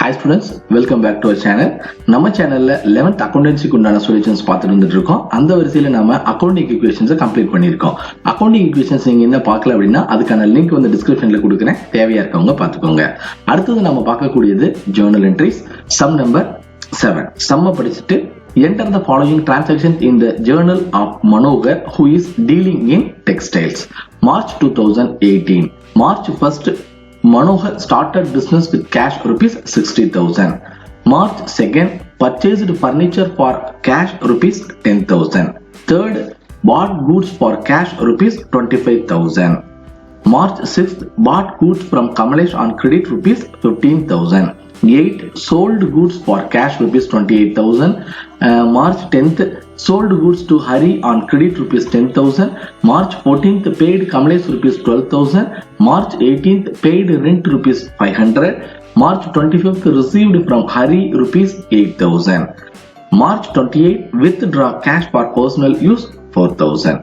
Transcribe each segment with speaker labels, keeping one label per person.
Speaker 1: Hi students, welcome back to our channel. நம்ம சேனல்ல 11th அக்கவுண்டன்சிக்கு உண்டான சொல்யூஷன்ஸ் பார்த்துட்டு வந்துட்டு இருக்கோம். அந்த வரிசையில நாம அக்கவுண்டிங் ஈக்குவேஷன்ஸ் கம்ப்ளீட் பண்ணியிருக்கோம். அக்கவுண்டிங் ஈக்குவேஷன்ஸ் நீங்க என்ன பார்க்கல அப்படின்னா அதுக்கான லிங்க் வந்து டிஸ்கிரிப்ஷன்ல கொடுக்குறேன், தேவையா இருக்கவங்க பார்த்துக்கோங்க. அடுத்தது நம்ம பார்க்கக்கூடியது ஜர்னல் என்ட்ரிஸ். Sum number 7. சம்ம படிச்சுட்டு enter the following transactions in the journal of Manohar who is dealing in textiles. March 2018. March 1st, Manohar started business with cash rupees 60,000. March 2nd, purchased furniture for cash rupees 10,000. 3rd, bought goods for cash rupees 25,000. March 6th, bought goods from Kamalesh on credit rupees 15,000. 8th, sold goods for cash rupees 28,000. March 10th, sold goods to Hari on credit rupees 10,000. March 14th, paid Kamalesh rupees 12,000. March 18th, paid rent rupees 500. March 25th, received from Hari rupees 8,000. March 28th, withdraw cash for personal use 4,000.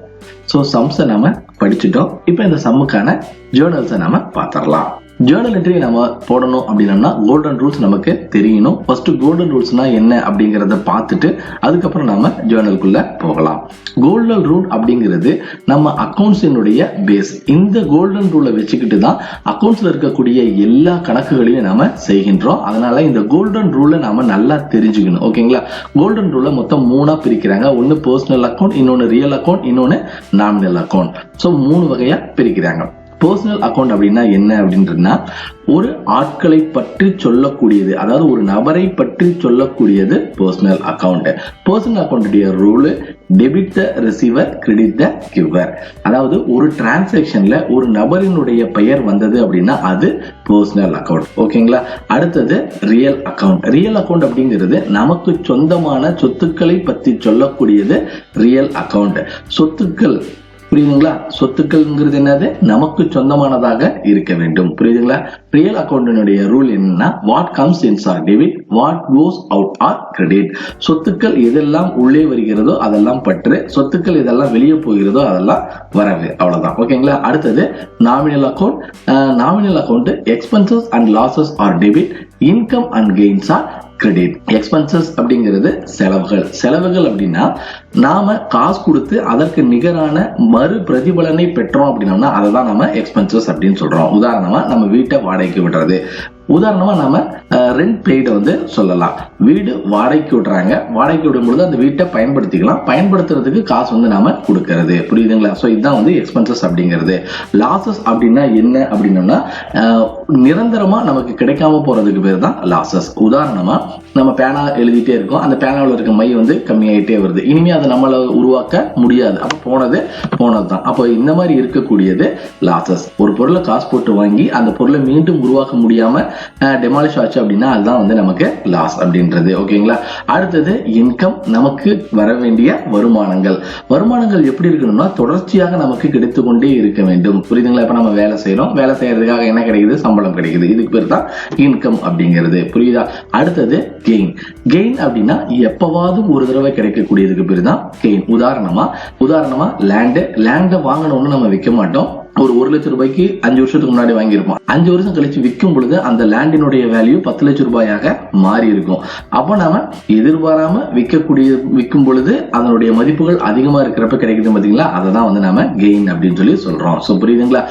Speaker 1: So சம்ஸை நம்ம படிச்சுட்டோம். இப்போ இந்த சம்முக்கான ஜேர்னல்ஸை நம்ம பார்த்துடலாம். Journal entry நம்ம போடணும் அப்படின்னா golden rules நமக்கு தெரியணும். ஃபர்ஸ்ட் கோல்டன் ரூல்ஸ்னா என்ன அப்படிங்கிறத பார்த்துட்டு அதுக்கப்புறம் நம்ம ஜேர்னலுக்குள்ள போகலாம். கோல்டன் ரூல் அப்படிங்கிறது நம்ம அக்கௌண்ட்ஸினுடைய பேஸ். இந்த கோல்டன் ரூலை வச்சுக்கிட்டு தான் அக்கௌண்ட்ஸ்ல இருக்கக்கூடிய எல்லா கணக்குகளையும் நாம செய்கின்றோம். அதனால இந்த கோல்டன் ரூலை நாம நல்லா தெரிஞ்சுக்கணும். ஓகேங்களா? கோல்டன் ரூலை மொத்தம் 3 பிரிக்கிறாங்க. ஒன்னு பர்சனல் அக்கௌண்ட், இன்னொன்னு ரியல் அக்கௌண்ட், இன்னொன்னு நாமினல் அக்கௌண்ட். ஸோ 3 வகையா பிரிக்கிறாங்க. பர்சனல் அக்கௌண்ட் அப்படின்னா என்ன அப்படின்றதுனா ஒரு ஆட்களை பற்றி சொல்லக்கூடியது, அதாவது ஒரு நபரை பற்றி சொல்லக்கூடியது பர்சனல் அக்கௌண்ட். பர்சனல் அக்கௌண்ட்டுடைய rule debit the receiver, credit the giver. அதாவது ஒரு டிரான்சாக்ஷன்ல ஒரு நபரினுடைய பெயர் வந்தது அப்படின்னா அது பர்சனல் அக்கௌண்ட். ஓகேங்களா? அடுத்தது ரியல் அக்கௌண்ட். ரியல் அக்கௌண்ட் அப்படிங்கிறது நமக்கு சொந்தமான சொத்துக்களை பற்றி சொல்லக்கூடியது ரியல் அக்கௌண்ட். சொத்துக்கள், புரியுதுங்களா? சொத்துக்கள்ங்கிறது என்னது? நமக்கு சொந்தமானதாக இருக்க வேண்டும். புரியுதுங்களா? ரியல் அக்கௌண்டினுடைய ரூல் என்னன்னா what comes ins are debit, what goes out are credit. சொத்துக்கள் எதெல்லாம் உள்ளே வருகிறதோ அதெல்லாம் பற்று, சொத்துக்கள் எதெல்லாம் வெளியே போகிறதோ அதெல்லாம் வரவு. அவ்வளவுதான். ஓகேங்களா? அடுத்தது nominal account. Nominal account expenses and losses R debit, income and gains or credit. Expenses அப்படிங்கிறது செலவுகள். செலவுகள் அப்படின்னா நாம காசு கொடுத்து அதற்கு நிகரான மறு பிரதிபலனை பெற்றோம் அப்படின்னா அதை தான் நம்ம எக்ஸ்பென்சஸ் அப்படின்னு சொல்றோம். உதாரணமா நம்ம வீட்டை வாடகைக்கு விடுறது, உதாரணமா நாம ரெண்ட் பெய்டு வந்து சொல்லலாம். வீடு வாடகைக்கு விடுறாங்க, வாடகைக்கு விடும்பொழுது அந்த வீட்டை பயன்படுத்திக்கலாம், பயன்படுத்துறதுக்கு காசு வந்து நாம கொடுக்கறது. புரியுதுங்களா? ஸோ இதுதான் வந்து எக்ஸ்பென்சஸ் அப்படிங்கிறது. லாசஸ் அப்படின்னா என்ன அப்படின்னா நிரந்தரமா நமக்கு கிடைக்காம போறதுக்கு பேர் தான் லாசஸ். உதாரணமா நம்ம பேனா எழுதிட்டே இருக்கோம், அந்த பேனாவில் இருக்க மை வந்து கம்மியாயிட்டே வருது, இனிமே அதை நம்மள உருவாக்க முடியாது, அப்ப போனதுதான். அப்போ இந்த மாதிரி இருக்கக்கூடியது லாசஸ். ஒரு பொருளை காசு போட்டு வாங்கி அந்த பொருளை மீண்டும் உருவாக்க முடியாம டெமாலிஷ் ஆச்சு அப்படின்னா அதுதான் வந்து நமக்கு லாஸ் அப்படின்றது. ஓகேங்களா? அடுத்தது இன்கம், நமக்கு வர வேண்டிய வருமானங்கள். வருமானங்கள் எப்படி இருக்கணும்னா தொடர்ச்சியாக நமக்கு கிடைத்து கொண்டே இருக்க வேண்டும். புரியுதுங்களா? இப்ப நம்ம வேலை செய்யறோம், வேலை செய்யறதுக்காக என்ன கிடைக்குது? சம்பளம் கிடைக்குது. இதுக்கு பேர் தான் இன்கம் அப்படிங்கிறது. புரியுதா? அடுத்தது கெயின். கெயின் அப்படின்னா எப்பவாவது ஒரு தடவை கிடைக்கக்கூடியதுக்கு பேர் தான் கெயின். உதாரணமா லேண்டை வாங்கணும்னு நம்ம விற்க மாட்டோம். ஒரு 1 லட்சம் ரூபாய்க்கு 5 வருஷத்துக்கு முன்னாடி வாங்கியிருப்போம். 5 வருஷம் கழிச்சு விற்கும் பொழுது அந்த லேண்டினுடைய வேல்யூ 10 லட்சம் ரூபாயாக மாறி இருக்கும். அப்போ நாம எதிர்பாராம விற்கும் பொழுது அதனுடைய மதிப்புகள் அதிகமா இருக்கிறப்ப கிடைக்குது பாத்தீங்களா? அதை தான் வந்து நாம கெயின் அப்படின்னு சொல்லி சொல்றோம். ஸோ புரியுதுங்களா?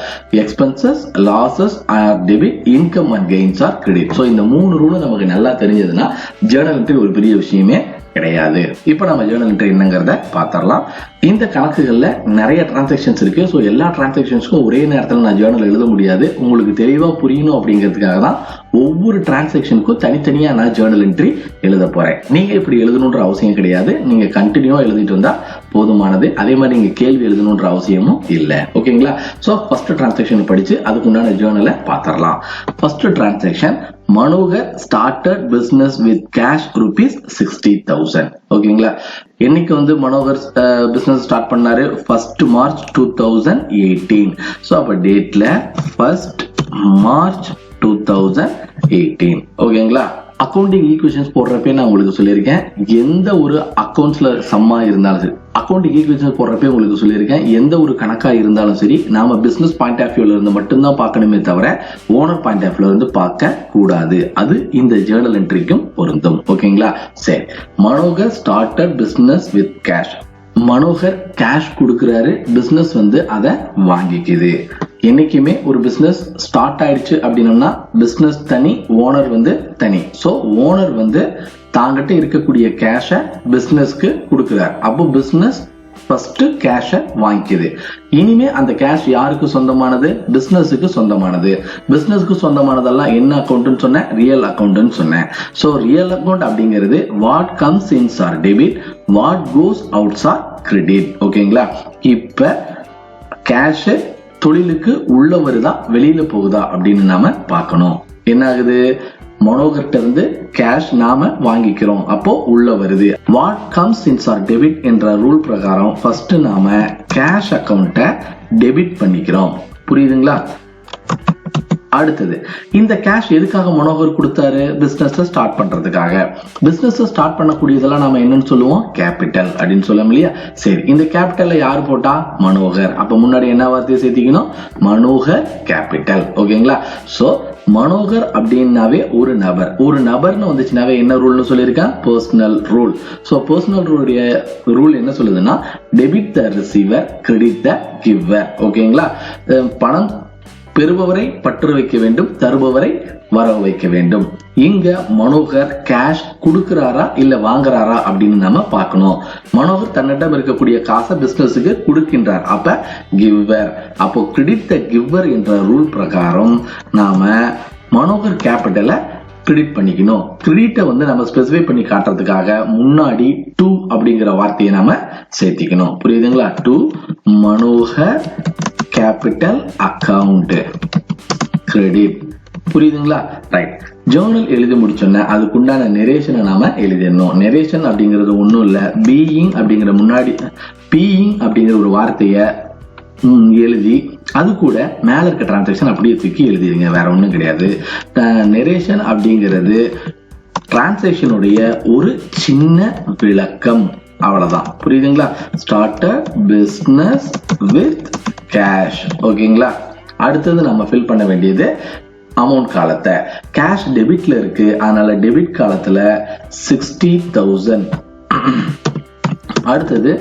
Speaker 1: Expenses, losses R debit, income and gains or credit. So இந்த 3 ரூலும் நமக்கு நல்லா தெரிஞ்சதுன்னா ஜேர்னல் என்ட்ரி ஒரு பெரிய விஷயமே கிடையாது. இப்ப நம்ம ஜேர்னல் என்ட்ரி என்னங்கிறத பார்த்தரலாம். இந்த கணக்குகள்ல நிறைய டிரான்சாக்ஷன்ஸ் இருக்கு. ஸோ எல்லா டிரான்சாக்ஷன்ஸ்க்கும் ஒரே நேரத்தில் நான் ஜேர்னல் எழுத முடியாது. உங்களுக்கு தெளிவா புரியணும் அப்படிங்கிறதுக்காக தான் ஒவ்வொரு டிரான்சாக்ஷனுக்கும் தனித்தனியா நான் ஜேர்னல் என்ட்ரி எழுத போறேன். நீங்க இப்படி எழுதணுன்ற அவசியம் கிடையாது. நீங்க கண்டினியூவா எழுதிட்டு வந்தா போதுமானது. அதே மாதிரி நீங்க கேள்வி எழுதணுன்ற அவசியமும் இல்லை. ஓகேங்களா? ஸோ ஃபர்ஸ்ட் டிரான்சாக்ஷன் படிச்சு அதுக்கு உண்டான ஜேர்னலை பார்த்தரலாம். First transaction, Manohar started business with cash rupees 60,000. ஓகேங்களா? என்னைக்கு வந்து மனோகர் பிசினஸ் ஸ்டார்ட் பண்ணாரு? 1st March 2018. ஸோ அப்ப டேட்ல 1st March 2018. ஓகேங்களா? அக்கவுண்டிங் ஈக்குவேஷன்ஸ் போடுறப்ப நான் உங்களுக்கு சொல்லியிருக்கேன், எந்த ஒரு அக்கவுண்ட்ஸ்ல சம்மா இருந்தாலும் சரி, அக்கௌண்டிங் ஈக்குவேஷன் போடுறப்ப உங்களுக்கு சொல்லியிருக்கேன், எந்த ஒரு கணக்கா இருந்தாலும் சரி நாம பிசினஸ் பாயிண்ட் ஆஃப் வியூல இருந்து மட்டும்தான் பார்க்கணுமே தவிர ஓனர் பாயிண்ட் ஆஃப் வியூல இருந்து பார்க்க கூடாது. அது இந்த ஜேர்னல் என்ட்ரிக்கும் பொருந்தும். ஓகேங்களா? சரி, Manohar started business with cash. Manohar cash கொடுக்கிறாரு, பிசினஸ் வந்து அதை வாங்கிக்குது. என்னைக்குமே ஒரு பிசினஸ் ஸ்டார்ட் ஆயிடுச்சு அப்படின்னம்னா பிசினஸ் தனி, ஓனர் வந்து தனி. சோ ஓனர் வந்து தாங்கிட்ட இருக்கக்கூடிய கேஷை பிசினஸ்க்கு கொடுக்கிறார். அப்போ பிசினஸ் ஃபர்ஸ்ட் கேஷை வாங்கிக்குது. இனிமே அந்த கேஷ் யாருக்கு சொந்தமானது? பிசினஸுக்கு சொந்தமானது. பிசினஸ்க்கு சொந்தமானதெல்லாம் என்ன அக்கௌண்ட்னு சொன்னேன்? ரியல் அக்கௌண்ட்னு சொன்னேன். சோ ரியல் அக்கௌண்ட் அப்படிங்கிறது what comes ins are debit, what goes outs are credit. ஓகேங்களா? இப்ப கேஷ் தொழிலுக்கு உள்ள வருதா வெளியில போகுதா அப்படின்னு நாம பார்க்கணும். என்ன ஆகுது? மனோகர்ட்ட இருந்து கேஷ் நாம வாங்கிக்கிறோம், அப்போ உள்ள வருது. What comes ins are debit என்ற ரூல் பிரகாரம் ஃபர்ஸ்ட் நாம கேஷ் அக்கவுண்ட்டை டெபிட் பண்ணிக்கிறோம். புரியுதுங்களா? அடுத்தது, இந்த கேஷ் எதுக்காக மனோகர் கொடுத்தாரு? பிசினஸ் ஸ்டார்ட் பண்றதுக்காக. பிசினஸ் ஸ்டார்ட் பண்ணக்கூடியதெல்லாம் நாம என்னன்னு சொல்லுவோம்? கேபிட்டல் அப்படின்னு சொல்லுவோம் இல்லையா? சரி, இந்த கேபிட்டல்ல யார் போட்டா? மனோகர். அப்ப முன்னாடி என்ன வார்த்தையை சேர்த்திக்கணும்? மனோகர் கேபிட்டல். ஓகேங்களா? சோ மனோகர் அப்படின்னாவே ஒரு நபர். ஒரு நபர்னு வந்துச்சுனாவே என்ன ரூல்னு சொல்லியிருக்கேன்? Personal rule. So personal rule என்ன சொல்லுதுன்னா, debit the receiver, credit the giver. ஓகேங்களா? பணம் பெறுபவரை பற்று வைக்க வேண்டும், தருபவரை வரவு வைக்க வேண்டும். இங்க மனோகர் கேஷ் கொடுக்கிறாரா இல்ல வாங்குறாரா அப்படின்னு நாம பார்க்கணும். மனோகர் தன்னிடம் இருக்கக்கூடிய காசை பிசினஸுக்கு கொடுக்கின்றார், அப்ப கிவர். அப்போ கிரெடிட் த கிவர் என்ற ரூல் பிரகாரம் நாம மனோகர் கேபிட்டலை கிரெடிட் பண்ணிக்கணும். கிரெடிட்டை வந்து நம்ம ஸ்பெசிஃபை பண்ணி காட்டுறதுக்காக முன்னாடி டு அப்படிங்கிற வார்த்தையை நாம சேர்த்திக்கணும். புரியுதுங்களா? To Manohar capital account credit. புரியுதுங்களா? ரைட். ஜேர்னல் எழுதி முடிச்சோன்னா அதுக்குண்டான நெரேஷனை நாம எழுதிடணும். நெரேஷன் அப்படிங்கிறது ஒன்றும் இல்லை, பீயிங் அப்படிங்கிற முன்னாடி பீயிங் அப்படிங்கிற ஒரு வார்த்தையை எழுதி அது கூட மேல இருக்க டிரான்சாக்ஷன் அப்படியே தூக்கி எழுதிடுங்க, வேற ஒன்றும் கிடையாது. நெரேஷன் அப்படிங்கிறது டிரான்சாக்ஷனுடைய ஒரு சின்ன விளக்கம், அவ்வளவுதான். புரியுதுங்களா? Started business with cash. ஓகேங்களா? அடுத்தது நம்ம ஃபில் பண்ண வேண்டியது அமௌண்ட் காலத்தை. கேஷ் டெபிட்ல இருக்கு, அதனால டெபிட் காலத்துல 60,000. அடுத்தது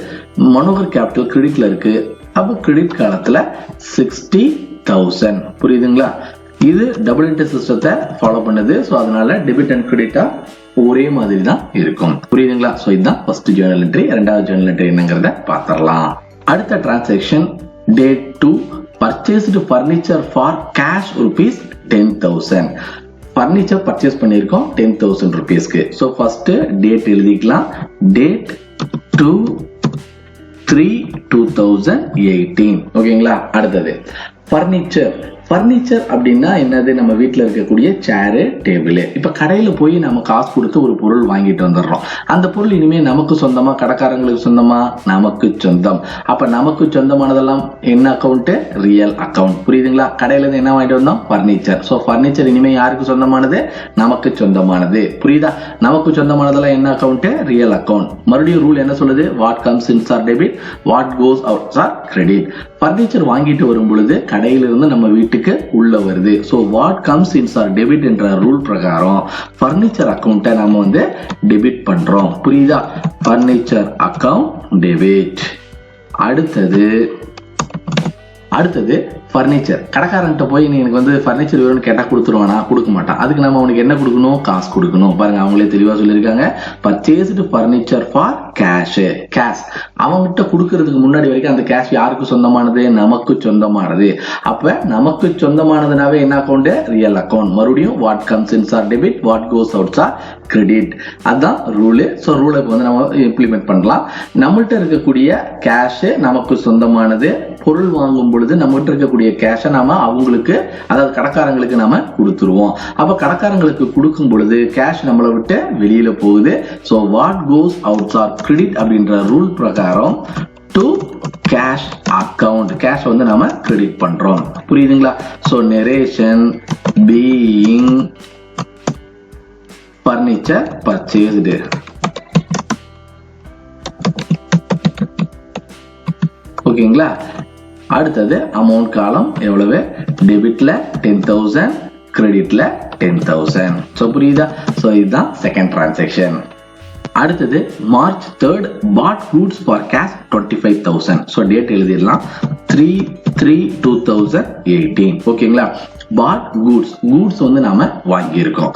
Speaker 1: மனோகர் கேபிட்டல் கிரெடிட்ல இருக்கு, அப்ப கிரெடிட் காலத்துல 60,000. புரியுதுங்களா? இது டபுள் என்ட்ரி சிஸ்டத்தை ஃபாலோ பண்ணுது. ஸோ அதனால டெபிட் அண்ட் கிரெடிட்டா ஒரே மாதிரி தான் இருக்கும். புரியுதுங்களா? ஸோ இதுதான் ஃபர்ஸ்ட் ஜேர்னல் என்ட்ரி. ரெண்டாவது ஜேர்னல் என்ட்ரி என்னங்கிறத பார்த்துடலாம். அடுத்த transaction date 2, purchased furniture for cash rupees 10,000. Furniture purchase பண்ணியிருக்கோம் 10,000 rupeesக்கு. ஸோ ஃபர்ஸ்ட் டேட் எழுதிக்கலாம். டேட் 2/3/2018. ஓகேங்களா? அடுத்தது ஃபர்னிச்சர். ஃபர்னிச்சர் அப்படின்னா என்னது? நம்ம வீட்டில் இருக்கக்கூடிய சேரு, டேபிள். இப்ப கடையில போய் நம்ம காசு கொடுத்து ஒரு பொருள் வாங்கிட்டு வந்துடுறோம். அந்த பொருள் இனிமே நமக்கு சொந்தமா, கடைக்காரங்களுக்கு சொந்தமா? நமக்கு சொந்தம். அப்ப நமக்கு சொந்தமானதெல்லாம் என்ன அக்கௌண்ட்? Real account. புரியுதுங்களா? கடையில இருந்து என்ன வாங்கிட்டு வந்தோம்? ஃபர்னிச்சர். சோ ஃபர்னிச்சர் இனிமே யாருக்கு சொந்தமானது? நமக்கு சொந்தமானது. புரியுதா? நமக்கு சொந்தமானதெல்லாம் என்ன அக்கௌண்ட்? Real account. மறுபடியும் ரூல் என்ன சொல்லுது? What comes ins are debit, what goes outs are credit. Furniture வாங்கிட்டு வரும் பொழுது கடையிலிருந்து நம்ம வீட்டுக்கு உள்ள வருது. So what comes ins are debit என்ற ரூல் பிரகாரம் ஃபர்னிச்சர் அக்கௌண்ட்டை நாம வந்து டெபிட் பண்றோம். புரியுதா? Furniture account debit. அடுத்தது ஃபர்னிச்சர். கடைக்காரன்ட்ட போய் நீ எனக்கு வந்து ஃபர்னிச்சர் வேணும்னு கேட்டா கொடுத்துருவானா? கொடுக்க மாட்டான். அதுக்கு நம்ம அவனுக்கு என்ன கொடுக்கணும்? காசு கொடுக்கணும். பாருங்க, அவங்களே தெளிவா சொல்லியிருக்காங்க. Purchased furniture for cash. அவன்கிட்ட கொடுக்கறதுக்கு முன்னாடி வரைக்கும் அந்த கேஷ் யாருக்கு சொந்தமானது? நமக்கு சொந்தமானது. அப்ப நமக்கு சொந்தமானதுனாவே என்ன அக்கௌண்ட்? Real account. மறுபடியும் what comes ins are debit, what goes outs are credit. அதுதான் ரூல். ஸோ ரூலை வந்து நம்ம இம்ப்ளிமெண்ட் பண்ணலாம். நம்மள்கிட்ட இருக்கக்கூடிய கேஷ் நமக்கு சொந்தமானது. பொருள் வாங்கும் பொழுது நம்மகிட்ட இருக்கக்கூடிய கேஷை நாம அவங்களுக்கு, அதாவது கடைக்காரங்களுக்கு நாம கொடுத்துருவோம். அப்ப கடைக்காரங்களுக்கு கொடுக்கும் பொழுது கேஷ் நம்மளை விட்டு வெளியில போகுது. So what goes outs are credit அப்படின்ற ரூல் பிரகாரம் டு கேஷ் அக்கவுண்ட், கேஷ் வந்து நாம கிரெடிட் பண்றோம். புரியுதுங்களா? So narration being furniture purchased. ஓகேங்களா. அடுத்தது அமௌண்ட் காலம் எவ்வளவு, டெபிட்ல 10,000, கிரெடிட்ல 10,000. ஸோ புரியுதா. ஸோ இதுதான் செகண்ட் டிரான்சாக்ஷன். அடுத்தது March 3rd bought goods for cash 25,000. So date எழுதிடலாம் 3/3/2018. ஓகேங்களா. பாட் கூட்ஸ் வந்து நாம வாங்கியிருக்கோம்.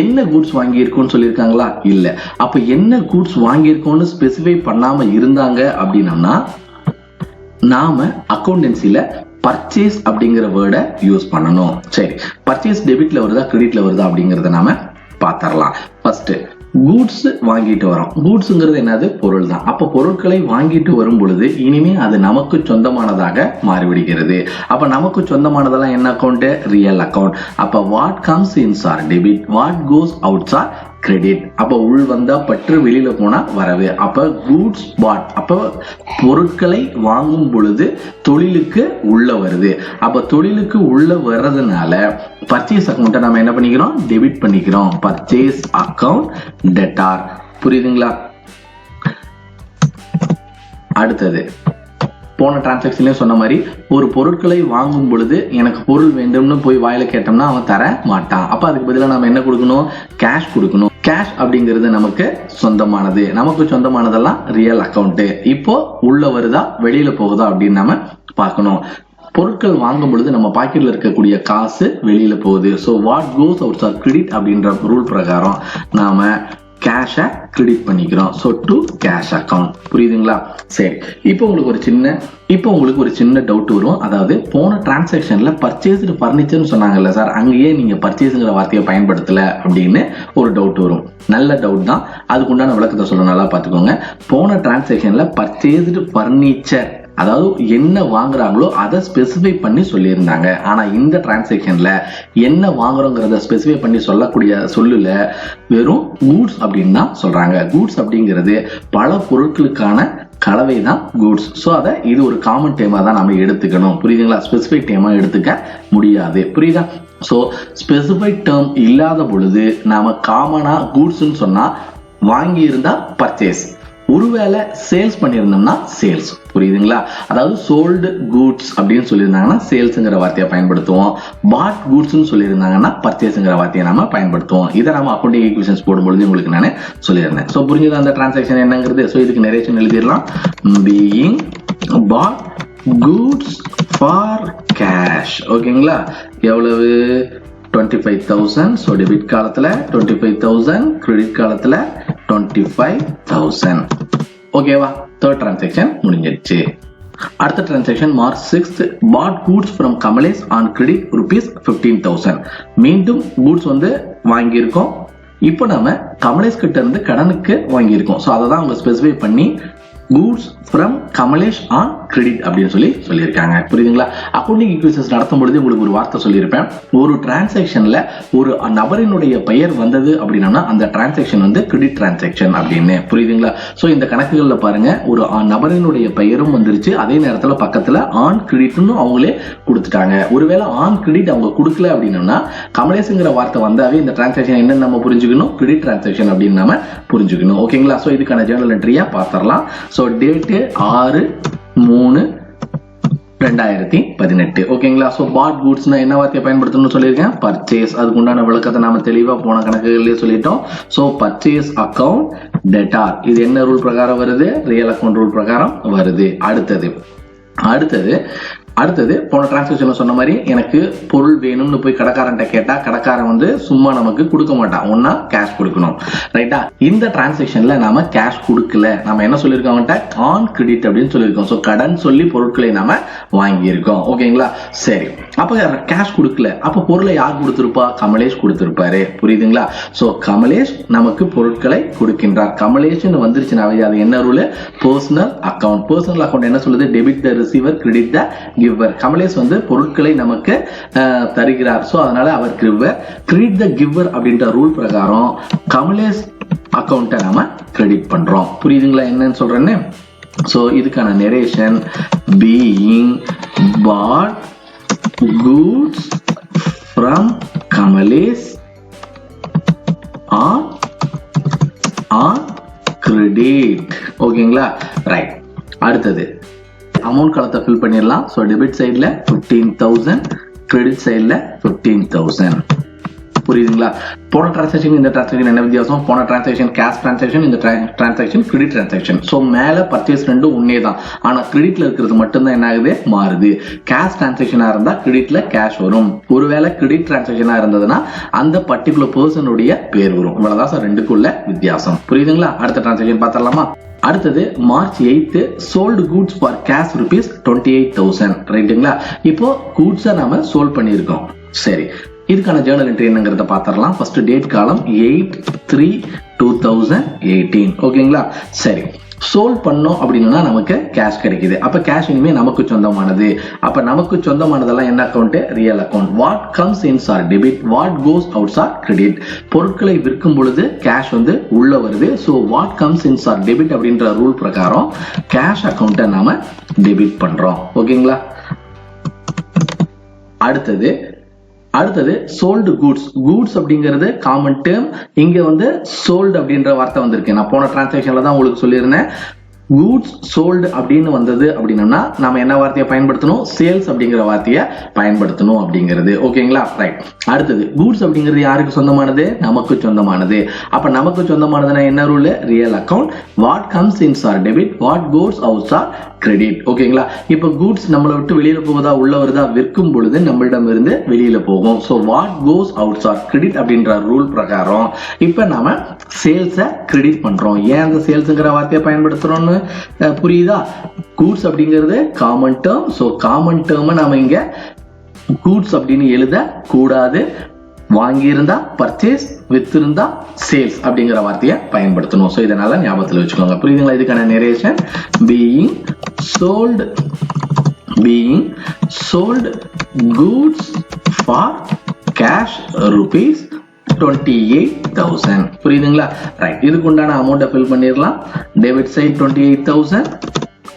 Speaker 1: என்ன கூட்ஸ் வாங்கியிருக்கோம்னு சொல்லியிருக்காங்களா, இல்ல. அப்ப என்ன கூட்ஸ் வாங்கியிருக்கோம்னு ஸ்பெசிஃபை பண்ணாம இருந்தாங்க அப்படின்னா நாம அக்கௌண்டன்சில பர்ச்சேஸ் அப்படிங்கிற வேர்டை யூஸ் பண்ணணும். சரி, பர்ச்சேஸ் டெபிட்ல வருதா கிரெடிட்ல வருதா அப்படிங்கறத நாம பாத்திரலாம். ஃபர்ஸ்ட் கூட்ஸ் வாங்கிட்டு வரோம். கூட்ஸ்ங்கிறது என்னது, பொருள் தான். அப்ப பொருட்களை வாங்கிட்டு வரும் பொழுது இனிமே அது நமக்கு சொந்தமானதாக மாறிவிடுகிறது. அப்ப நமக்கு சொந்தமானதெல்லாம் என்ன அக்கௌண்ட், ரியல் அக்கௌண்ட். அப்ப what comes ins are debit, what goes outs are credit. அப்ப உள் வந்தா பற்று, வெளியில போனா வரவு. அப்ப கூட்ஸ் பாட், அப்ப பொருட்களை வாங்கும் பொழுது தொழிலுக்கு உள்ள வருது. அப்ப தொழிலுக்கு உள்ள வர்றதுனால பர்ச்சேஸ் அக்கௌண்ட்டை நம்ம என்ன பண்ணிக்கிறோம், டெபிட் பண்ணிக்கிறோம். Purchase account debtor. புரியுதுங்களா. அடுத்தது போன டிரான்சாக்ஷன்லயும் சொன்ன மாதிரி ஒரு பொருட்களை வாங்கும் பொழுது எனக்கு பொருள் வேண்டும்னு போய் வாயில கேட்டோம்னா அவன் தர மாட்டான். அப்ப அதுக்கு பதிலாக நம்ம என்ன கொடுக்கணும், கேஷ் கொடுக்கணும். கேஷ் அப்படிங்கிறது நமக்கு சொந்தமானது. நமக்கு சொந்தமானதெல்லாம் ரியல் அக்கௌண்ட். இப்போ உள்ள வருதா வெளியில போகுதா அப்படின்னு நம்ம பார்க்கணும். பொருட்கள் வாங்கும் பொழுது நம்ம பாக்கெட்ல இருக்கக்கூடிய காசு வெளியில போகுது. So what goes outs are credit அப்படின்ற ரூல் பிரகாரம் நாம கேஷை கிரெடிட் பண்ணிக்கிறோம். So to cash account. புரியுதுங்களா. சரி, இப்போ உங்களுக்கு ஒரு சின்ன டவுட் வரும். அதாவது போன டிரான்சாக்ஷன்ல பர்ச்சேஸ்டு ஃபர்னிச்சர்னு சொன்னாங்கல்ல சார், அங்கேயே நீங்க பர்ச்சேஸ்ங்கிற வார்த்தையை பயன்படுத்தல அப்படின்னு ஒரு டவுட் வரும். நல்ல டவுட் தான். அதுக்கு உண்டான விளக்கத்தை சொல்ல நல்லா பார்த்துக்கோங்க. போன டிரான்சாக்ஷன்ல பர்ச்சேஸ்டு ஃபர்னிச்சர், அதாவது என்ன வாங்குறாங்களோ அதை ஸ்பெசிஃபை பண்ணி சொல்லியிருந்தாங்க. ஆனா இந்த டிரான்சாக்ஷன்ல என்ன வாங்குறோங்கிறத ஸ்பெசிஃபை பண்ணி சொல்லக்கூடிய சொல்லுல வெறும் கூட்ஸ் அப்படின்னு தான் சொல்றாங்க. கூட்ஸ் அப்படிங்கிறது பல பொருட்களுக்கான கலவை தான் கூட்ஸ். ஸோ அதை இது ஒரு காமன் டேமா தான் நம்ம எடுத்துக்கணும். புரியுதுங்களா. ஸ்பெசிஃபைக் டேமா எடுத்துக்க முடியாது. புரியுதா. ஸோ ஸ்பெசிஃபைக் டேர்ம் இல்லாத பொழுது நாம காமனா கூட்ஸ்ன்னு சொன்னா வாங்கி இருந்தா பர்ச்சேஸ், ஒருவேளை சேல்ஸ் பண்ணியிருந்தோம்னா சேல்ஸ். புரியுதுங்களா. அதாவது சோல்டு கூட்ஸ் அப்படின்னு சொல்லியிருந்தாங்கன்னா சேல்ஸ்ங்கிற வார்த்தையை பயன்படுத்துவோம். பாட் கூட்ஸ்னு சொல்லியிருந்தாங்கன்னா பர்ச்சேஸ்ங்கிற வார்த்தையை நம்ம பயன்படுத்துவோம். இதை நம்ம அக்கௌண்டிங் ஈக்குவேஷன்ஸ் போடும்பொழுது உங்களுக்கு நான் சொல்லியிருந்தேன். ஸோ புரிஞ்சுதா அந்த டிரான்சாக்ஷன் என்னங்கிறது. ஸோ இதுக்கு நரேஷன் எழுதிடலாம். Being bought goods for cash. ஓகேங்களா. எவ்வளவு, 25,000. ஸோ டெபிட் காலத்துல 25,000, கிரெடிட் காலத்துல 25,000. ஓகேவா. தேர்ட் டிரான்சாக்ஷன் முடிஞ்சிருச்சு. அடுத்த transaction March 6th bought goods from Kamlesh on credit ₹15,000. மீண்டும் கூட்ஸ் வந்து வாங்கியிருக்கோம். இப்போ நம்ம கமலேஷ் கிட்ட இருந்து கடனுக்கு வாங்கியிருக்கோம். ஸோ அதை தான் அவங்க ஸ்பெசிஃபை பண்ணி goods from Kamlesh on credit அப்படின்னு சொல்லியிருக்காங்க. புரியுதுங்களா. அக்கௌண்டிங் ஈக்குவேஷன்ஸ் நடத்தும் பொழுது உங்களுக்கு ஒரு வார்த்தை சொல்லியிருப்பேன். ஒரு டிரான்சாக்ஷன்ல ஒரு நபரினுடைய பெயர் வந்தது அப்படின்னா அந்த டிரான்சாக்ஷன் வந்து கிரெடிட் டிரான்சாக்ஷன் அப்படின்னு. புரியுதுங்களா. ஸோ இந்த கணக்குகள்ல பாருங்க, ஒரு நபரினுடைய பெயரும் வந்துருச்சு, அதே நேரத்தில் பக்கத்துல ஆன் கிரெடிட்னு அவங்களே கொடுத்துட்டாங்க. ஒருவேளை ஆன் கிரெடிட் அவங்க கொடுக்கல அப்படின்னா கமலேஷ்ங்கிற வார்த்தை வந்தாவே இந்த டிரான்சாக்ஷன் என்னன்னு நம்ம புரிஞ்சுக்கணும், கிரெடிட் டிரான்சாக்ஷன் அப்படின்னு நம்ம புரிஞ்சுக்கணும். ஓகேங்களா. ஸோ இதுக்கான ஜேர்னல் என்ட்ரியா பார்த்துடலாம். So date 6/3/2018. ஓகேங்களா. ஸோ பாட் கூட்ஸ்னா என்ன வார்த்தையை பயன்படுத்தணும்னு சொல்லியிருக்கேன், பர்ச்சேஸ். அதுக்கு உண்டான விளக்கத்தை நாம தெளிவா போன கணக்குகளிலே சொல்லிட்டோம். So purchase account debtor. இது என்ன ரூல் பிரகாரம் வருது, ரியல் அக்கௌண்ட் ரூல் பிரகாரம் வருது. அடுத்தது போன டிரான்சாக்ஷன்ல சொன்ன மாதிரி எனக்கு பொருள் வேணும்னு போய் கடைக்காரன்ட்ட கேட்டா கடைக்காரன் வந்து சும்மா நமக்கு கொடுக்க மாட்டான், ஒன்னா கேஷ் கொடுக்கணும். ரைட்டா. இந்த டிரான்சாக்ஷன்ல நாம கேஷ் கொடுக்கல, நம்ம என்ன சொல்லியிருக்கோம், ஆன் கிரெடிட் அப்படின்னு சொல்லியிருக்கோம். ஸோ கடன் சொல்லி பொருட்களை நாம வாங்கியிருக்கோம். ஓகேங்களா. சரி, அப்ப கேஷ் கொடுக்கல, அப்ப பொருளை யார் கொடுத்திருப்பா, கமலேஷ் கொடுத்திருப்பாரு. புரியுதுங்களா. ஸோ கமலேஷ் நமக்கு பொருட்களை கொடுக்கின்றார். கமலேஷ் வந்துருச்சுனாவே அது என்ன rule, personal account. Personal account என்ன சொல்லுது, debit the receiver, credit the giver. Kamlesh வந்து பொருட்களை நமக்கு தருகிறார். சோ அதனால அவர் கிவர். கிரெடிட் த கிவர் அப்படின்ற ரூல் பிரகாரம் கமலேஷ் அக்கௌண்ட்டை நாம கிரெடிட் பண்றோம். புரியுதுங்களா என்னன்னு சொல்றேன்னு. சோ இதுக்கான narration, being bought goods from Kamlesh on credit. ஓகேங்களா. ரைட். அடுத்தது அமௌண்ட் காலத்தை ஃபில் பண்ணிடலாம். ஸோ டெபிட் சைடில் 15,000, கிரெடிட் சைடில் 15,000. புரியுதுங்களா? போன டிரான்சாக்ஷன் இந்த டிரான்சாக்ஷன் என்ன வித்தியாசம்? போன டிரான்சாக்ஷன் கேஷ் டிரான்சாக்ஷன், இந்த டிரான்சாக்ஷன் கிரெடிட் டிரான்சாக்ஷன். ஸோ மேல பர்ச்சேஸ் ரெண்டும் ஒன்னே தான், ஆனா கிரெடிட்ல இருக்கிறது மட்டும்தான் என்ன ஆகுது, மாறுது. கேஷ் டிரான்சாக்ஷனா இருந்தா கிரெடிட்ல கேஷ் வரும். ஒருவேளை கிரெடிட் டிரான்சாக்ஷனா இருந்ததுன்னா அந்த பர்டிகுலர் பர்சனுடைய பேர் வரும். இவ்வளவுதான் சார் ரெண்டுக்குள்ள வித்தியாசம். புரியுதுங்களா? அடுத்த டிரான்சாக்ஷன் பார்த்தரலாமா? அடுத்தது March 8 sold goods for cash rupees 28,000. ரைட்டுங்களா? இப்போ கூட்ஸை நாம சோல்ட் பண்ணியிருக்கோம். சரி, இதுக்கான ஜேர்னல் என்ட்ரி என்னங்கிறத பாத்திரலாம். ஃபர்ஸ்ட் டேட் காலம் 8/3/2018. ஓகேங்களா? சரி, சோல்ட் பண்ணோம் அப்படின்னா நமக்கு கேஷ் கிடைக்குது. அப்ப கேஷ் இனிமே நமக்கு சொந்தமானது. அப்ப நமக்கு சொந்தமானதெல்லாம் என்ன account? Real account. What comes ins are debit, what goes outs are credit. பொருட்களை விற்கும் பொழுது கேஷ் வந்து உள்ள வருது. So what comes ins are debit அப்படின்ற ரூல் பிரகாரம் கேஷ் அக்கௌண்ட்டை நாம டெபிட் பண்றோம். ஓகேங்களா? அடுத்தது சோல்டு கூட்ஸ். கூட்ஸ் அப்படிங்கிறது காமன் டேர்ம். இங்க வந்து சோல்டு அப்படின்ற வார்த்தை வந்திருக்கு. நான் போன டிரான்சாக்ஷன்ல தான் உங்களுக்கு சொல்லியிருந்தேன். கூட்ஸ் சோல்டு அப்படின்னு வந்தது அப்படின்னா நம்ம என்ன வார்த்தையை பயன்படுத்தணும்? சேல்ஸ் அப்படிங்கிற வார்த்தையை பயன்படுத்தணும் அப்படிங்கிறது. ஓகேங்களா? ரைட். அடுத்தது கூட்ஸ் அப்படிங்கிறது யாருக்கு சொந்தமானது? நமக்கு சொந்தமானது. அப்ப நமக்கு சொந்தமானதுன்னா என்ன rule? Real account. What comes ins are debit, what goes outs are credit. ஓகேங்களா? இப்ப கூட்ஸ் நம்மளை விட்டு வெளியில போவதா உள்ள வருதா? விற்கும் பொழுது நம்மளிடம் இருந்து வெளியில போகும். So what goes outs are credit அப்படின்ற ரூல் பிரகாரம் இப்ப நாம சேல்ஸை கிரெடிட் பண்றோம். ஏன் அந்த சேல்ஸ்ங்கிற வார்த்தையை பயன்படுத்துறோம்னு புரியுதா? கூட்ஸ் அப்படிங்கிறது common term. So common term நாம இங்க கூட்ஸ் அப்படின்னு எழுத கூடாது. வாங்கியிருந்தா பர்ச்சேஸ், வித்திருந்தா சேல்ஸ் அப்படிங்கிற வார்த்தையை பயன்படுத்தணும். ஸோ இதனால ஞாபகத்தில் வச்சுக்கோங்க. புரியுதுங்களா? இதுக்கான narration being sold goods for cash rupees 28,000. புரியுதுங்களா? ரைட். இதுக்கு உண்டான அமௌண்ட்டை ஃபில் பண்ணிடலாம். டெபிட் சைட் 28,000,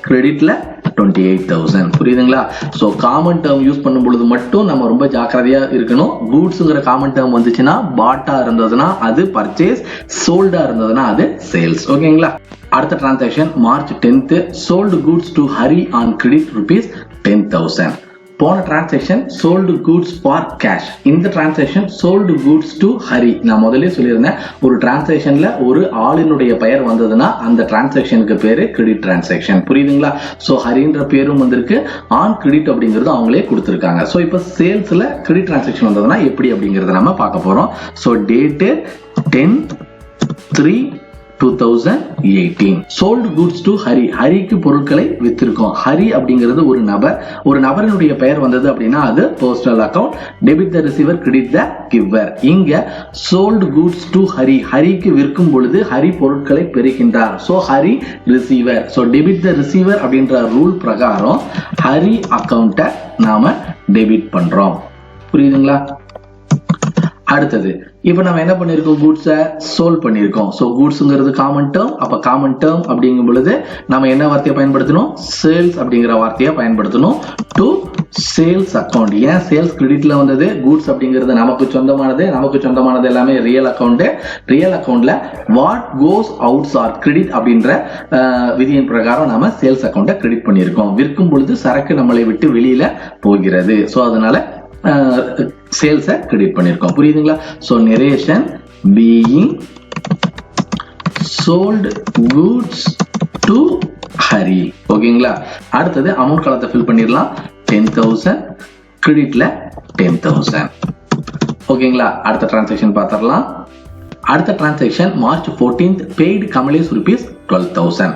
Speaker 1: கிரெடிட்ல 28,000. புரியுதுங்களா? சோ காமன் டேர்ம் யூஸ் பண்ணும் பொழுது மட்டும் நம்ம ரொம்ப ஜாக்கிரதையா இருக்கணும். கூட்ஸ்ங்கிற காமன் டேர்ம் வந்துச்சுன்னா, பாட்டா இருந்ததுன்னா அது பர்ச்சேஸ், சோல்டா இருந்ததுன்னா அது சேல்ஸ். ஓகேங்களா? அடுத்த transaction March 10 sold goods to Hari on credit rupees 10,000. போன transaction sold goods for cash. இந்த transaction sold goods to Hari. நான் முதல்ல சொல்லியிருந்தேன், ஒரு டிரான்சாக்ஷன்ல ஒரு ஆளினுடைய பெயர் வந்ததுன்னா அந்த டிரான்சாக்ஷனுக்கு பேரு கிரெடிட் டிரான்சாக்ஷன். புரியுதுங்களா? சோ ஹரின்ற பேரும் வந்திருக்கு, ஆன் கிரெடிட் அப்படிங்கிறது அவங்களே கொடுத்திருக்காங்க. சோ இப்ப சேல்ஸ்ல கிரெடிட் டிரான்சாக்ஷன் வந்ததுன்னா எப்படி அப்படிங்கறத நம்ம பார்க்க போறோம். So date 10/3/2018. Sold goods to Hari. ஹரிக்கு பொருட்களை வித்திருக்கோம். ஹரி அப்படிங்கிறது ஒரு நபர். ஒரு நபரினுடைய பெயர் வந்தது அப்படின்னா அது personal account. Debit the receiver, credit the giver. இங்க சோல்டு கூட்ஸ் டு ஹரி. ஹரிக்கு விற்கும் பொழுது ஹரி பொருட்களை பெறுகின்றார். So Hari receiver. So debit the receiver அப்படின்ற ரூல் பிரகாரம் ஹரி அக்கவுண்ட்டை நாம டெபிட் பண்றோம். புரியுதுங்களா? அடுத்தது இப்ப நம்ம என்ன பண்ணிருக்கோம்? கூட்ஸை சோல்ட் பண்ணிருக்கோம். சோ கூட்ஸ்ங்கிறது காமன் டேர்ம். அப்ப காமன் டேர்ம் அப்படிங்கும் பொழுது நம்ம என்ன வார்த்தையை பயன்படுத்தணும்? சேல்ஸ் அப்படிங்கிற வார்த்தையை பயன்படுத்தணும். To sales account. ஏன் சேல்ஸ் கிரெடிட்ல வந்தது? கூட்ஸ் அப்படிங்கிறது நமக்கு சொந்தமானது. நமக்கு சொந்தமானது எல்லாமே ரியல் அக்கௌண்ட். ரியல் அக்கௌண்ட்ல what goes outs are credit அப்படின்ற விதியின் பிரகாரம் நாம சேல்ஸ் அக்கௌண்ட்டை கிரெடிட் பண்ணிருக்கோம். விற்கும் பொழுது சரக்கு நம்மளை விட்டு வெளியில போகிறது. சோ அதனால சேல்ஸை கிரெடிட் பண்ணிருக்கோம். புரியுதுங்களா? So narration being sold goods to Hari. ஓகேங்களா? அடுத்தது அமௌண்ட் காலத்தை ஃபில் பண்ணிடலாம். 10,000, கிரெடிட்ல 10,000. ஓகேங்களா? அடுத்த டிரான்சாக்ஷன் பார்த்தரலாம். அடுத்த transaction March 14 paid Kamlesh rupees 12,000.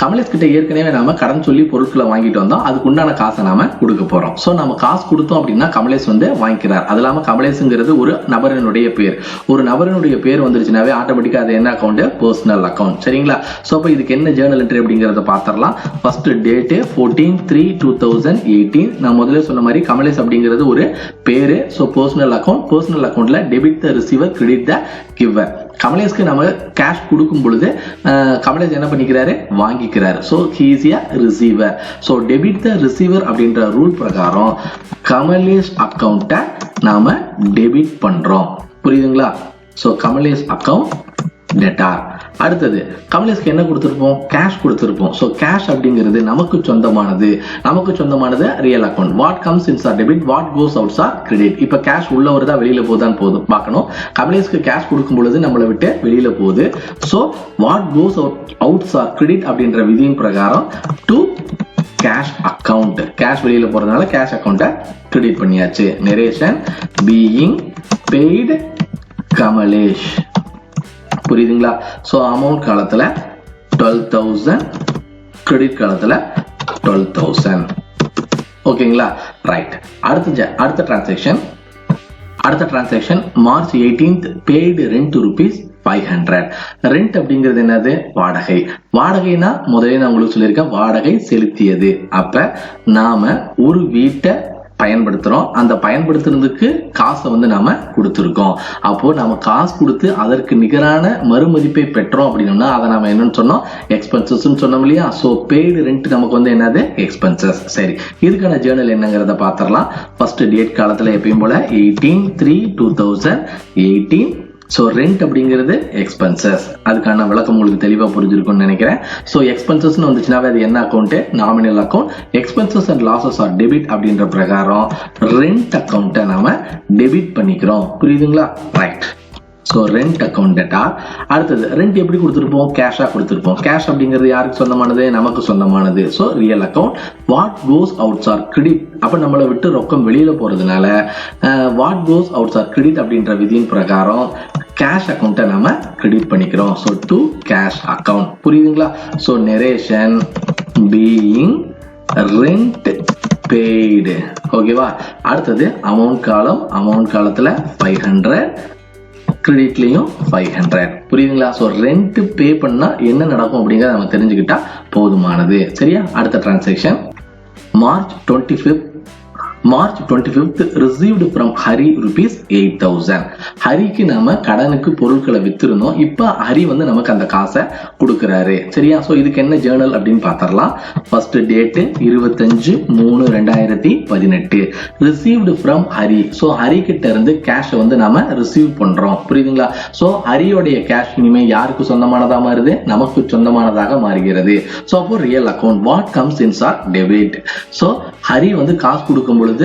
Speaker 1: Kamlesh கிட்ட ஏற்கனவே நாம கடன் சொல்லி பொருட்களை வாங்கிட்டு வந்தோம். அதுக்கு உண்டான காசை நாம கொடுக்க போறோம். சோ நம்ம காசு கொடுத்தோம் அப்படின்னா கமலேஷ் வந்து வாங்கிக்கிறார். அது இல்லாம கமலேஷ்ங்கிறது ஒரு நபரினுடைய பேர். ஒரு நபரினுடைய பேர் வந்துருச்சுனாவே ஆட்டோமேட்டிக்கா அது என்ன அக்கௌண்ட்? Personal account. சரிங்களா? சோ அப்ப இதுக்கு என்ன ஜேர்னல் என்ட்ரி அப்படிங்கறத பாத்திரலாம். First date 14/3/2018. நான் முதல்ல சொன்ன மாதிரி கமலேஷ் அப்படிங்கிறது ஒரு பேரு. So personal account. பர்சனல் அக்கௌண்ட்ல debit the receiver, credit the giver. கமலேஷ்க்கு நம்ம கேஷ் கொடுக்கும் பொழுது கமலேஷ் என்ன பண்ணிக்கிறாரு? வாங்கிக்கிறாரு. So he is a receiver. So debit the receiver அப்படின்ற ரூல் பிரகாரம் கமலேஷ் அக்கவுண்ட்டை நாம டெபிட் பண்றோம். புரியுதுங்களா? So Kamlesh account debtor. அடுத்தது கமலேஷ்க்கு என்ன கொடுத்திருப்போம், கேஷ் கொடுத்திருப்போம். சோ கேஷ் அப்படிங்கிறது நமக்கு சொந்தமானது real account. What comes ins are debit, what goes outs are credit. இப்ப கேஷ் உள்ள வருதா வெளியில போதான் போதும் பார்க்கணும். கமலேஷ்க்கு கேஷ் கொடுக்கும் பொழுது நம்மளை விட்டு வெளியில போகுது. So what goes outs are credit அப்படின்ற விதியின் பிரகாரம் டு கேஷ் அக்கவுண்ட், கேஷ் வெளியில போறதுனால கேஷ் அக்கவுண்ட்டை கிரெடிட் பண்ணியாச்சு. Narration being paid Kamlesh. புரியுதுங்களா? சோ அமௌண்ட் காலத்துல 12,000, கிரெடிட் காலத்துல 12,000. ஓகேங்களா? ரைட். அடுத்த transaction March 18th paid rent ₹500. Rent அப்படிங்கிறது என்னது, வாடகைனா முதல்ல நான் உங்களுக்கு சொல்லியிருக்கேன், வாடகை செலுத்தியது. அப்ப நாம ஒரு வீட்டை பயன்படுத்துறோம், அந்த பயன்படுத்துறதுக்கு காசை நாம கொடுத்துருக்கோம். அப்போ நாம காசு கொடுத்து அதற்கு நிகரான மறுமதிப்பை பெற்றோம் அப்படின்னா அதை நாம என்னன்னு சொன்னோம், எக்ஸ்பென்சஸ் சொன்னோம் இல்லையா? சோ பெய்டு ரெண்ட் நமக்கு என்னது, எக்ஸ்பென்சஸ். சரி, இதுக்கான ஜேர்னல் என்னங்கிறத பாத்திரலாம். ஃபர்ஸ்ட் டேட் காலத்துல எப்பயும் போல 18/3/2018. சோ ரெண்ட் அப்படிங்கிறது எக்ஸ்பென்சஸ். அதுக்கான விளக்கம் உங்களுக்கு தெளிவா புரிஞ்சிருக்கும்னு நினைக்கிறேன். சோ எக்ஸ்பென்சஸ் வந்துச்சுனாவே அது என்ன account, nominal account. Expenses and losses R debit அப்படின்ற பிரகாரம் ரெண்ட் அக்கௌண்ட்டை நாம டெபிட் பண்ணிக்கிறோம். புரியுதுங்களா? Right. So rent account data. அடுத்தது ரெண்ட் எப்படி கொடுத்திருப்போம், கேஷா கொடுத்திருப்போம். கேஷ் அப்படிங்கிறது யாருக்கு சொந்தமானது, நமக்கு சொந்தமானது. So real account. What goes outs are credit. அப்ப நம்மளை விட்டு ரொக்கம் வெளியில போறதுனால what goes outs are credit அப்படின்ற விதியின் பிரகாரம் கேஷ் அக்கௌண்ட்டை நாம கிரெடிட் பண்ணிக்கிறோம். So to cash account. புரியுதுங்களா? So narration being rent paid. ஓகேவா? அடுத்தது அமௌண்ட் காலத்துல 500, கிரெடிட்லயும் 500. புரியுதுங்களா? சோ ரெண்ட் பே பண்ணா என்ன நடக்கும் அப்படிங்கறத நம்ம தெரிஞ்சுக்கிட்டா போதுமானது. சரியா? அடுத்த transaction March 25th received from Hari ₹8,000. ஹரிக்கு நாம கடனுக்கு பொருட்களை வித்திருந்தோம். இப்ப ஹரி நமக்கு அந்த காசை கொடுக்கிறாரு. சரியா? சோ இதுக்கு என்ன ஜேர்னல் அப்படின்னு பாத்திரலாம். First date 25/3/2018. Received from Hari. So Hari கிட்ட இருந்து கேஷ் நாம ரிசீவ் பண்றோம். புரியுதுங்களா? சோ ஹரியோடைய கேஷ் இனிமே யாருக்கு சொந்தமானதா மாறுது, நமக்கு சொந்தமானதாக மாறுகிறது. சோ அப்போ real account. What comes ins are debit. So Hari காசு கொடுக்கும் பொழுது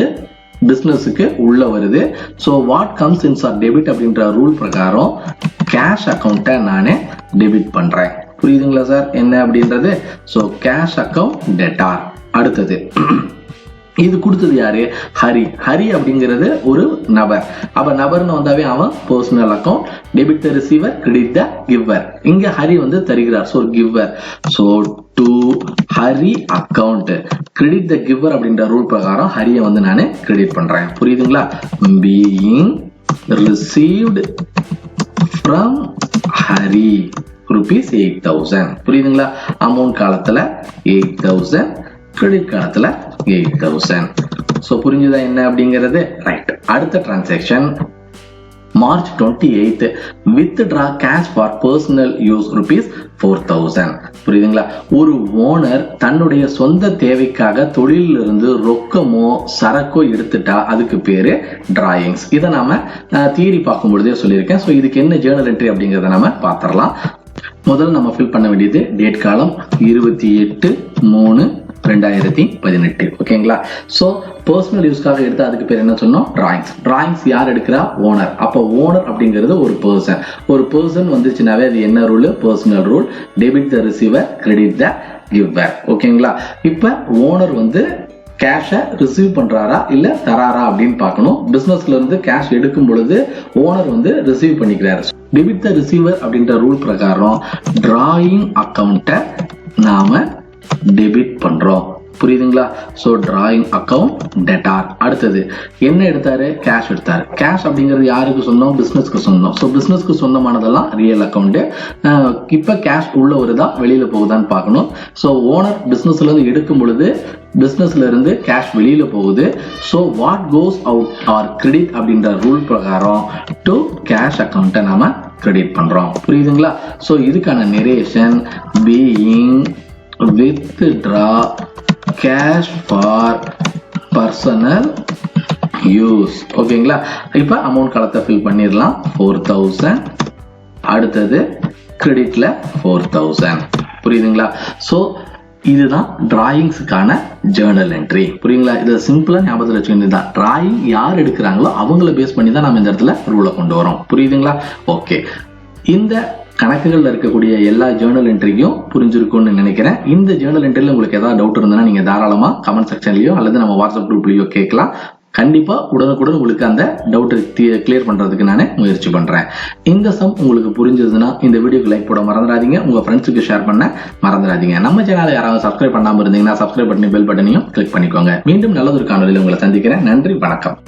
Speaker 1: பிசினஸுக்கு உள்ள வருது. So what comes ins are debit அப்படின்ற ரூல் பிரகாரம் கேஷ் அக்கௌண்ட்டை நானே டெபிட் பண்றேன். புரியுதுங்களா சார் என்ன அப்படின்றது? So cash account debtor. அடுத்தது இது கொடுத்தது யாரு, ஹரி அப்படிங்கிறது ஒரு நபர். அப்ப நபர்னு வந்தாவே அவன் personal account. Debit the receiver, credit the giver. இங்க ஹரி தருகிறார். So giver. So to Hari account credit the giver அப்படின்ற ரூல் பிரகாரம் ஹரியை நானு கிரெடிட் பண்றேன். புரியுதுங்களா? Being received from Hari ₹8,000. புரியுதுங்களா? அமௌண்ட் காலத்துல 8,000, கிரெடிட் காலத்துல 8,000. சோ புரிஞ்சுதா என்ன அப்படிங்கிறது? ரைட். அடுத்த transaction March 28th withdraw cash for personal use ₹4,000. புரியுதுங்களா? ஒரு ஓனர் தன்னுடைய சொந்த தேவைக்காக தொழிலில் இருந்து ரொக்கமோ சரக்கோ எடுத்துட்டா அதுக்கு பேரு டிராயிங்ஸ். இதை நாம தியரி பார்க்கும் பொழுதே சொல்லியிருக்கேன். சோ இதுக்கு என்ன ஜேர்னல் என்ட்ரி அப்படிங்கறத நாம பாத்திரலாம். முதல்ல நம்ம ஃபில் பண்ண வேண்டியது டேட் காலம் 28/3/2018. ஓகேங்களா? சோ பர்சனல் யூஸ்க்காக எடுத்து அதுக்கு பேர் என்ன சொன்னோம், டிராயிங்ஸ் யார் எடுக்கிறா, ஓனர். அப்ப ஓனர் அப்படிங்கிறது ஒரு பர்சன் வந்துச்சுனாவே அது என்ன rule, personal rule. Debit the receiver, credit the giver. ஓகேங்களா? இப்ப ஓனர் கேஷை ரிசீவ் பண்றாரா இல்ல தராரா அப்படின்னு பார்க்கணும். பிசினஸ்ல இருந்து கேஷ் எடுக்கும் பொழுது ஓனர் ரிசீவ் பண்ணிக்கிறாரு. டெபிட் த ரிசீவர் அப்படின்ற ரூல் பிரகாரம் டிராயிங் அக்கௌண்ட்டை நாம டெபிட் பண்றோம். புரியுதுங்களா? So drawing account debtor. அடுத்தது என்ன எடுத்தாரு, கேஷ் எடுத்தாரு. கேஷ் அப்படிங்கிறது யாருக்கு சொந்தம், பிசினஸ்க்கு சொந்தம். சோ பிசினஸ்க்கு சொந்தமானதெல்லாம் ரியல் அக்கவுண்ட். இப்ப கேஷ் உள்ள வருதா வெளியில போகுதான்னு பார்க்கணும். சோ ஓனர் பிசினஸ்ல இருந்து எடுக்கும் பொழுது பிசினஸ்ல இருந்து கேஷ் வெளியில போகுது. So what goes out are credit அப்படின்ற ரூல் பிரகாரம் டு கேஷ் அக்கவுண்ட்டை நாம கிரெடிட் பண்றோம். புரியுதுங்களா? சோ இதுக்கான narration being withdraw cash for personal use. ஓகேங்களா? இப்ப அமௌண்ட் காலத்தை ஃபில் பண்ணிடலாம். 4,000. அடுத்தது கிரெடிட்ல 4000. புரியுதுங்களா? சோ இதுதான் டிராயிங்ஸுக்கான ஜேர்னல் என்ட்ரி. புரியுங்களா? இதை சிம்பிளா ஞாபகத்தில் வச்சுக்கிட்டு டிராயிங் யார் எடுக்கிறாங்களோ அவங்கள பேஸ் பண்ணி தான் நம்ம இந்த இடத்துல ரூலை கொண்டு வரோம். புரியுதுங்களா? ஓகே, இந்த கணக்குகள்ல இருக்கக்கூடிய எல்லா ஜேர்னல் என்ட்ரியும் புரிஞ்சிருக்கும்னு நினைக்கிறேன். இந்த ஜேர்னல் என்ட்ரில உங்களுக்கு ஏதாவது டவுட் இருந்தா நீங்க தாராளமா கமெண்ட் செக்ஷன்லயோ அல்லது நம்ம வாட்ஸ்அப் குரூப்லயோ கேட்கலாம். கண்டிப்பா உடனுக்குடன் உங்களுக்கு அந்த டவுட் கிளியர் பண்றதுக்கு நான் முயற்சி பண்றேன். இந்த சம் உங்களுக்கு புரிஞ்சதுன்னா இந்த வீடியோக்கு லைக் போட மறந்துடாதீங்க, உங்க ஃப்ரெண்ட்ஸுக்கு ஷேர் பண்ண மறந்துடாதீங்க. நம்ம சேனலை யாராவது சப்ஸ்கிரைப் பண்ணாம இருந்தீங்கன்னா சப்ஸ்கிரைப் பண்ணி பெல் பட்டனையும் கிளிக் பண்ணிக்கோங்க. மீண்டும் நல்லதொரு காணொலியில் உங்களை சந்திக்கிறேன். நன்றி, வணக்கம்.